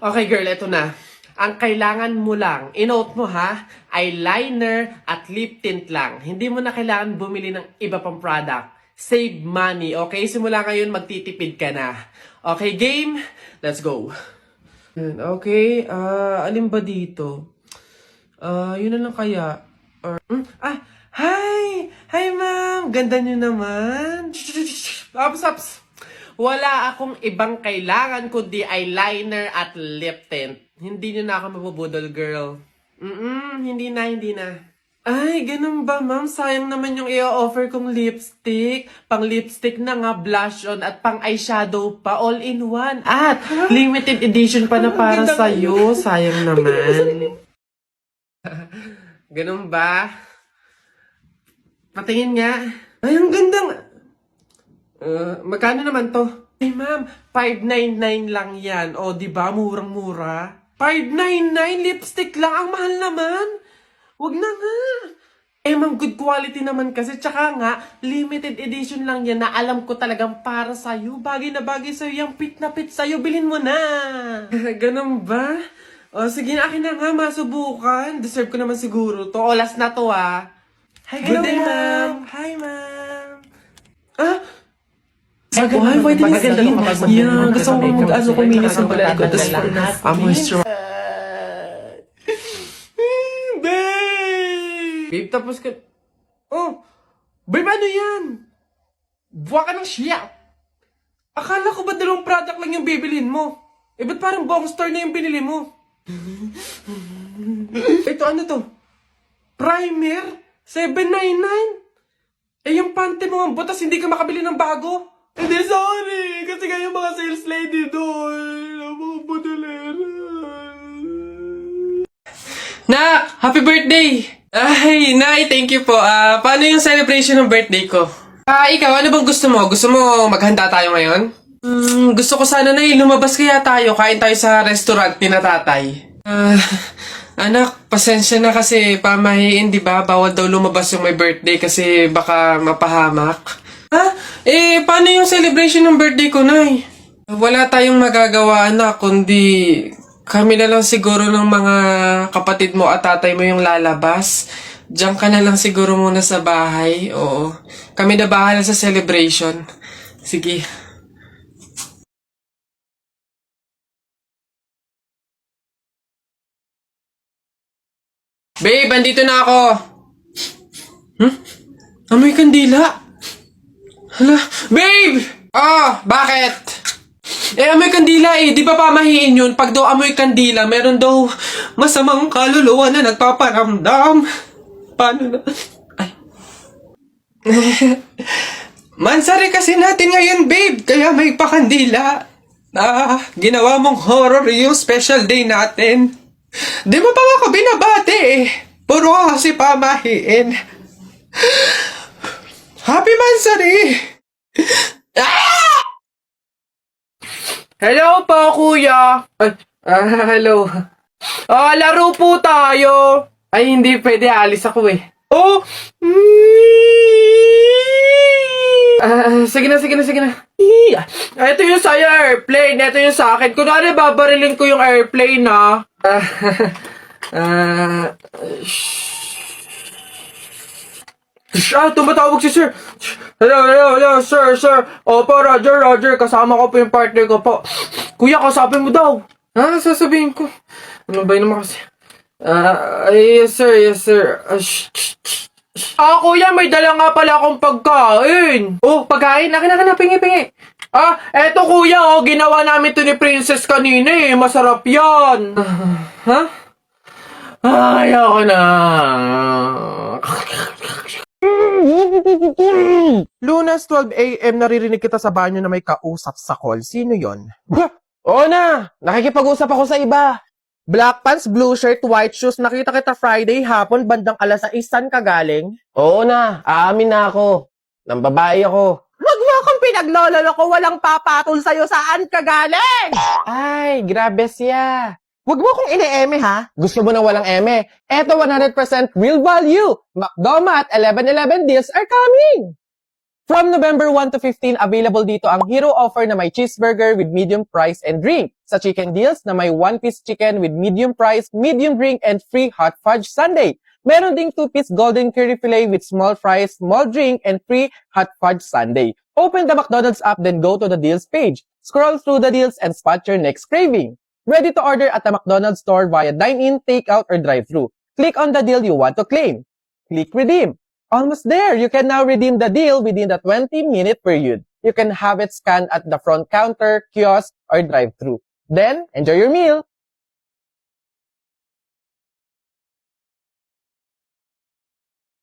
Okay girl, eto na. Ang kailangan mo lang, inote mo ha, eyeliner at lip tint lang. Hindi mo na kailangan bumili ng iba pang product. Save money, okay? Simula ngayon, magtitipid ka na. Okay, game? Let's go. Okay, alin ba dito? Yun na lang kaya. Hi! Hi, ma'am! Ganda nyo naman. Ups. Wala akong ibang kailangan kundi eyeliner at lip tint. Hindi nyo na ako mabubudol, girl. Hindi na. Ay, ganun ba, ma'am? Sayang naman yung i-offer kong lipstick. Pang lipstick na nga, blush on, at pang eyeshadow pa, all in one. At limited edition pa na para sa'yo. Sayang naman. Ganun ba? Patingin nga. Ay, ang gandang... magkano naman to? Ay, ma'am, 599 lang yan. O, di ba? Murang-mura. 599 lipstick lang. Ang mahal naman. Wag na nga. Eh, ma'am, good quality naman kasi. Tsaka nga, limited edition lang yan na alam ko talagang para sa'yo. Bagay na bagay sa'yo. Yung pit na pit sa'yo. Bilhin mo na. Ganun ba? O, sige, akin na nga. Masubukan. Deserve ko naman siguro to. O, last na to, ah. Hi, good day, ma'am. Hi, ma'am. Why did you say? Yeah, gusto ko kuminis ng balat ko. Tapos, moisturize. Babe, tapos ka... Oh! Babe, ano yan? Buwa ka ng siya. Akala ko ba dalawang product lang yung bibilin mo? Eh, ba't parang buong store na yung binili mo? Ito, ano to? Primer? $7.99? Eh, yung pante mo ang butas, hindi ka makabili ng bago? Hindi, sorry. Kasi kayo mga sales lady doon. Mga budolera. Nak! Happy birthday! Ay, Nay, thank you po. Paano yung celebration ng birthday ko? Ikaw, ano bang gusto mo? Gusto mo maghanda tayo ngayon? Gusto ko sana, Nay, lumabas kaya tayo. Kain tayo sa restaurant ni na tatay. Anak, pasensya na kasi pamahiin, di ba? Bawal daw lumabas yung may birthday kasi baka mapahamak. Paano yung celebration ng birthday ko, Nay? Wala tayong magagawa, anak, kundi kami na lang siguro ng mga kapatid mo at tatay mo yung lalabas. Diyan ka na lang siguro muna sa bahay. Oo. Kami na bahala sa celebration. Sige. Babe, andito na ako. Amoy kandila. Hala, babe! Bakit? Amoy kandila eh. Di ba pamahiin yun? Pag daw amoy kandila, meron daw masamang kaluluwa na nagpaparamdam. Paano na? Ay. Mansari kasi natin ngayon, babe. Kaya may pakandila. Ginawa mong horror yung special day natin. Di mo pa ako binabati eh. Puro ka kasi pamahiin. Happy Mansari! Hello po, kuya. Hello. Laro po tayo. Ay, hindi pwede. Alis ako eh. Sige na. Ito yung sa'yo, airplane. Ito yung sa akin. Kunwari, babarilin ko yung airplane, ha? Tumatawag si sir. Hello, sir. Opo, Roger. Kasama ko po yung partner ko po. Kuya, kausapin mo daw. Sasabihin ko. Ano ba yun naman kasi? Yes, sir. Kuya, may dala nga pala akong pagkain. Pagkain? Akin, pingi. Eto kuya, ginawa namin to ni Princess kanina eh. Masarap yan. Ayoko na. Lunes, 12 a.m. naririnig kita sa banyo na may kausap sa call. Sino yon? Oo na! Nakikipag-usap ako sa iba. Black pants, blue shirt, white shoes. Nakita kita Friday hapon, bandang alas 6. Saan ka galing? Oo na, aamin na ako. Nang babae ako. Wag mo akong pinaglololo ko, walang papatol sa'yo. Saan ka galing? Ay, grabe siya. Wag mo akong ine-eme ha. Gusto mo na walang eme. Eto 100% real value. McDo at 11/11 deals are coming. From November 1 to 15, available dito ang hero offer na may cheeseburger with medium price and drink. Sa chicken deals na may 1-piece chicken with medium price, medium drink, and free hot fudge sundae. Meron ding 2-piece golden curry fillet with small fries, small drink, and free hot fudge sundae. Open the McDonald's app, then go to the deals page. Scroll through the deals and spot your next craving. Ready to order at the McDonald's store via dine-in, takeout, or drive-thru. Click on the deal you want to claim. Click redeem. Almost there! You can now redeem the deal within the 20-minute period. You can have it scanned at the front counter, kiosk, or drive-thru. Then, enjoy your meal!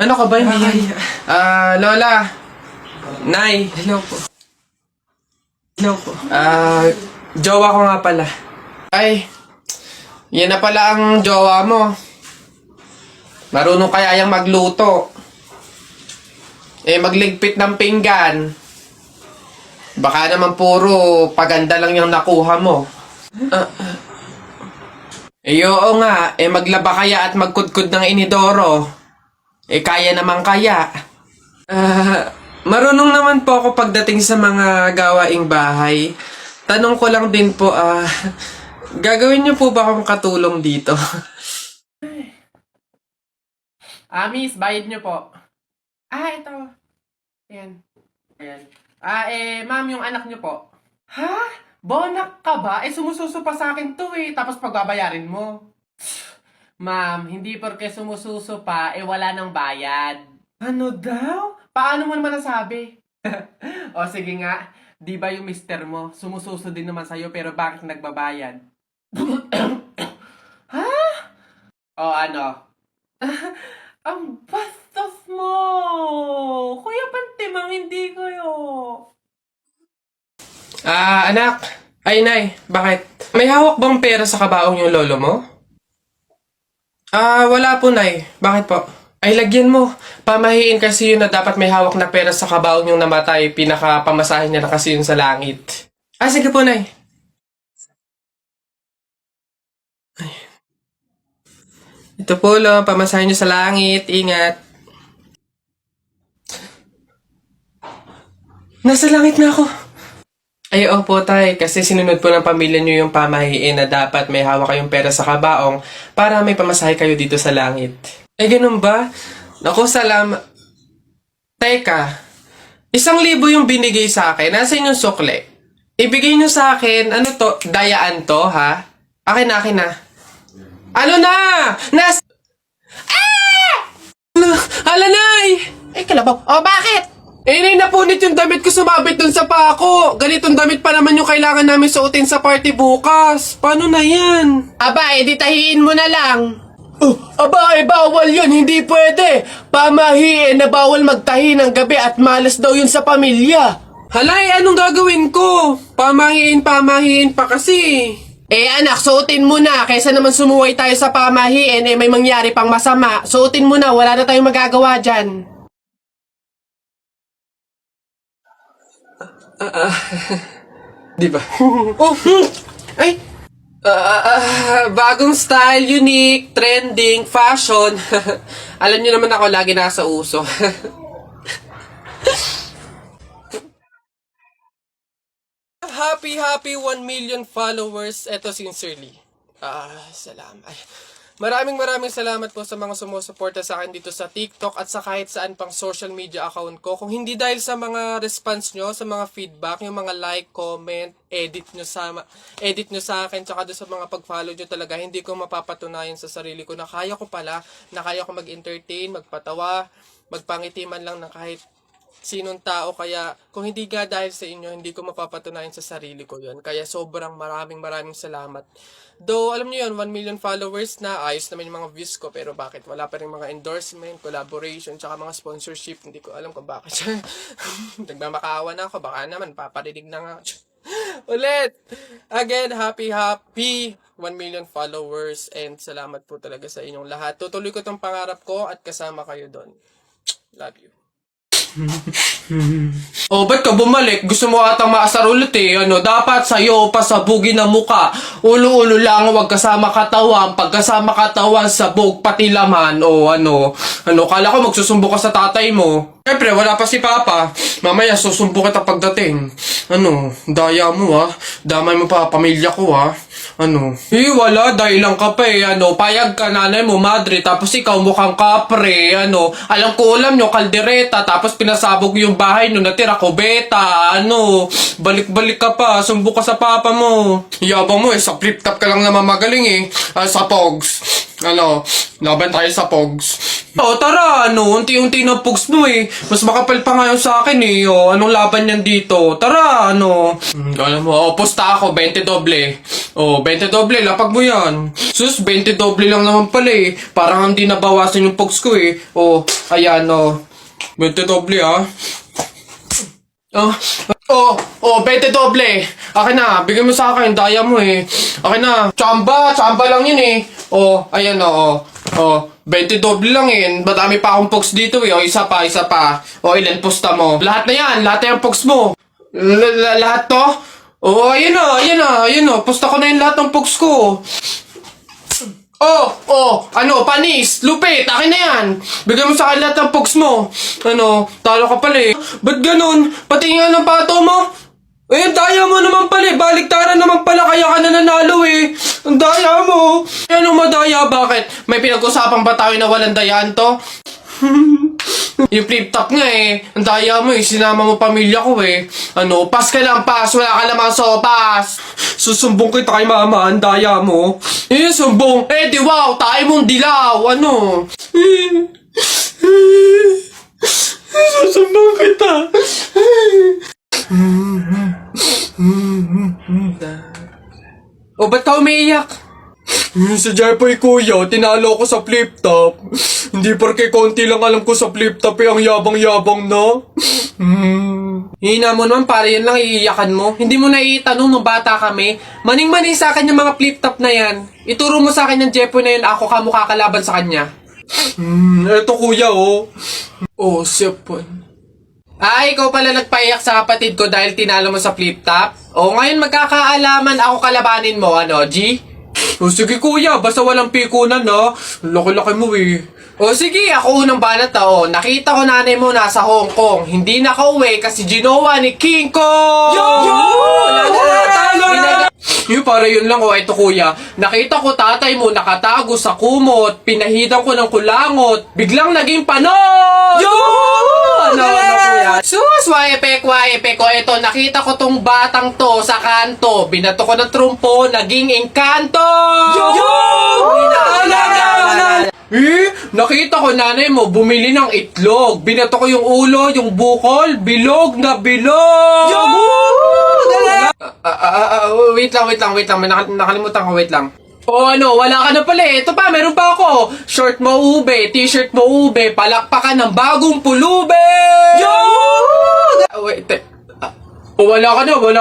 Ano ka ba? Hindi. Lola. Nay. Hello po. Hello po. Jowa ko nga pala. Ay, yan na pala ang jowa mo. Marunong kaya yung magluto. Magligpit ng pinggan. Baka naman puro paganda lang yung nakuha mo. Oo nga, maglaba kaya at magkudkod ng inidoro. Kaya naman kaya. Marunong naman po ako pagdating sa mga gawaing bahay. Tanong ko lang din po, gagawin niyo po ba akong katulong dito? Miss, bayad niyo po. Ito. Ayan. Ayan. Ma'am, yung anak niyo po. Ha? Bonak ka ba? Sumususo pa sa akin to tapos pagbabayarin mo. Ma'am, hindi porke sumususo pa, wala nang bayad. Ano daw? Paano mo naman nasabi? O sige nga, di ba yung mister mo, sumususo din naman sa'yo pero bakit nagbabayad? Ha? O ano? Ang bastos mo! Kuya Pantimang, hindi kayo. Anak. Ay, Nay. Bakit? May hawak bang pera sa kabaong yung lolo mo? Wala po, Nay. Bakit po? Ay, lagyan mo. Pamahiin kasi yun na dapat may hawak na pera sa kabaong yung namatay. Pinakapamasahin niya na kasi yun sa langit. Sige po, Nay. Ay. Ito po, lo. Pamasahin niyo sa langit. Ingat. Nasa langit na ako. Ay, opo, tay. Kasi sinunod po ng pamilya niyo yung pamahiin na dapat may hawak kayong pera sa kabaong para may pamasahe kayo dito sa langit. Ganun ba? Naku, salamat. Teka, 1,000 yung binigay sa akin. Nasa inyong sukle. Ibigay niyo sa akin, ano to? Dayaan to, ha? Akin na. Ano na? Hala, Nay! Kalabaw. Bakit? Nay, napunit yung damit ko sumabit dun sa pako. Ganitong damit pa naman yung kailangan namin suotin sa party bukas. Paano na yan? Di tahiin mo na lang. Bawal yun. Hindi pwede. Pamahiin na bawal magtahi ng gabi at malas daw yun sa pamilya. Halay, anong gagawin ko? Pamahiin pa kasi. Anak, suotin mo na. Kaysa naman sumuway tayo sa pamahiin, may mangyari pang masama. Suotin mo na. Wala na tayong magagawa dyan. Di ba? Ay! Bagong style, unique, trending, fashion. Alam niyo naman ako, lagi nasa uso. Happy 1 million followers. Eto sincerely. Salamat. Maraming salamat po sa mga sumusuporta sa akin dito sa TikTok at sa kahit saan pang social media account ko. Kung hindi dahil sa mga response nyo, sa mga feedback, yung mga like, comment, edit nyo sa akin, tsaka doon sa mga pag-follow nyo talaga, hindi ko mapapatunayan sa sarili ko na kaya ko mag-entertain, magpatawa, magpangiti man lang ng kahit sinong tao. Kaya kung hindi nga dahil sa inyo, hindi ko mapapatunayan sa sarili ko yun. Kaya sobrang maraming salamat. Though, alam niyo yun, 1 million followers na, ayos naman yung mga views ko, pero bakit wala pa rin mga endorsement, collaboration, tsaka mga sponsorship, hindi ko alam kung bakit. Nagmamakaawa na ako, baka naman, paparinig na nga. Ulit! Again, happy 1 million followers, and salamat po talaga sa inyong lahat. Tutuloy ko tong pangarap ko at kasama kayo doon. Love you. Oh, ba't ka bumalik? Gusto mo atang maasar ulit eh. Dapat sa'yo pasabugin ang muka. Ulo-ulo lang, wag kasama katawan. Pagkasama katawan, sabog, pati laman. Kala ko magsusumbo ka sa tatay mo. Siyempre, wala pa si Papa. Mamaya, susumbo kita pagdating. Daya mo Damay mo pa pamilya ko wala, dahil lang ka pa payag ka nanay mo, madre, tapos ikaw mukhang kapre, alam ko ulam nyo, kaldereta, tapos pinasabog yung bahay nyo, natira kubeta, balik-balik ka pa, sumbo ka sa papa mo. Yabang mo sa flip-top ka lang naman magaling sa Pogs. Laban tayo sa Pogs. Tara, unti-unti na Pogs mo mas makapal pa ngayon sa akin anong laban yan dito? Tara, alam mo, pusta ako, 20 doble. 20 doble, lapag mo yan. Sus, 20 doble lang naman pala parang hindi nabawasan yung Pogs ko ayan 20 doble 20 doble. Akin na, bigyan mo sa akin, daya mo Akin na, tsamba lang yun ayan 20 doble lang madami pa akong Pogs dito isa pa. Ilan pusta mo? Lahat na yan, lahat na yung Pogs mo. Lahat to? Ayan na, pusta ko na yung lahat ng Pogs ko. Panis, lupit, akin na yan. Bigyan mo sa akin lahat ng Pogs mo. Talo ka pala Ba't ganun? Pati nga ng pato mo? Daya mo naman pala baliktaran naman pala, kaya ka na nanalo Ang daya mo. Anong madaya, bakit? May pinag-usapan ba tayo na walang dayaan to? Yung flip-top nga ang daya mo sinama mo pamilya ko pas ka lang, pas, wala ka lamang sopas. Susumbong kita kay mama, ang daya mo. Sumbong, di wow, tayo mong dilaw, Susumbong kita. Ba't ka umiiyak? Si Jepoy kuya, tinalo ko sa flip-top. Hindi porke konti lang alam ko sa flip-top ang yabang-yabang na. Hina mo naman, para yan lang iiyakan mo. Hindi mo na itanong nung bata kami. Maning-maning sa akin yung mga flip-top na yan. Ituro mo sa akin yung Jepoy na yun, ako ka mukha kalaban sa kanya. Eto kuya sipon. Ikaw pala nagpaiyak sa kapatid ko dahil tinalo mo sa flip-top? Ngayon magkakaalaman ako kalabanin mo, G? Sige kuya, basta walang pikunan laki-laki mo sige, ako unang banat nakita ko nanay mo nasa Hong Kong. Hindi nakauwi kasi ginawa ni King Kong! Para yun lang ito kuya. Nakita ko tatay mo nakatago sa kumot. Pinahidan ko ng kulangot. Biglang naging panon! Kuya? Sus, waepek. Ito, nakita ko tong batang to sa kanto. Binato ko ng trumpo, naging engkanto! Nakita ko nanay mo bumili ng itlog. Binato ko yung ulo, yung bukol, bilog na bilog! Wait lang. Nakalimutan ko, wait lang. Wala ka na pala Ito pa, meron pa ako. Short mo ube, t-shirt mo ube, palakpakan ng bagong pulube! Wala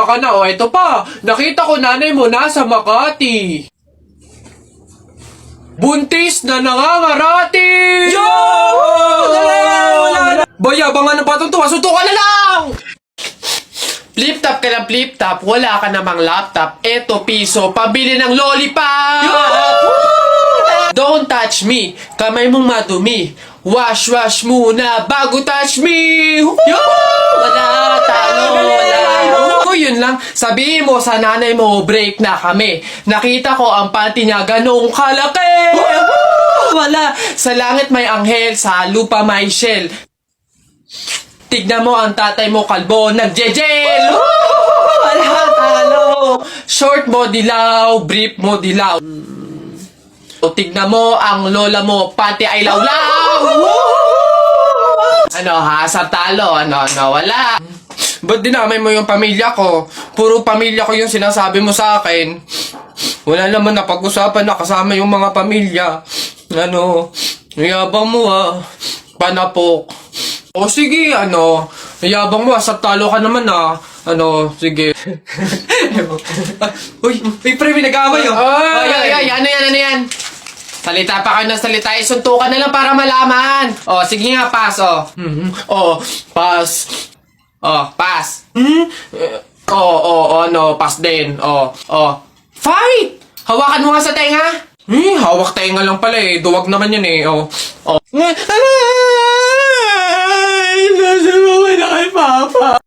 ka na. Ito pa. Nakita ko nanay mo nasa Makati. Buntis na nangangarati! Bayabangan ng patong tuwa, suntukan na lang! Flip-top ka ng flip-top, wala ka namang laptop. Eto piso, pabili ng lollipop! Don't touch me, kamay mong madumi. Wash muna bago touch me! Wala, talo, wala. Yun lang, sabihin mo sa nanay mo, break na kami. Nakita ko ang panty niya ganong kalaki! Wala, sa langit may anghel, sa lupa may shell. Tignan mo ang tatay mo kalbo, nagje-gel! Wala, talo! Short mo dilaw, brief mo dilaw. Tignan mo ang lola mo, pati ay lawlaw! Sa talo, wala. Ba't dinamay mo yung pamilya ko? Puro pamilya ko yung sinasabi mo sa akin. Wala naman napag-usapan na kasama yung mga pamilya. Yabang mo panapok. Sige, yabang mo, sa talo ka naman sige. Uy, pre, may nag-away yan. Salita pa kayo ng salita. Suntukan na lang para malaman. Oh, sige nga, pass, oh. Oh, pass. Oh, pass. No, pass din. Fight! Hawakan mo nga sa tenga. Hawak tenga lang pala eh. Duwag naman yun eh. Ay, nasa mga na kay Papa.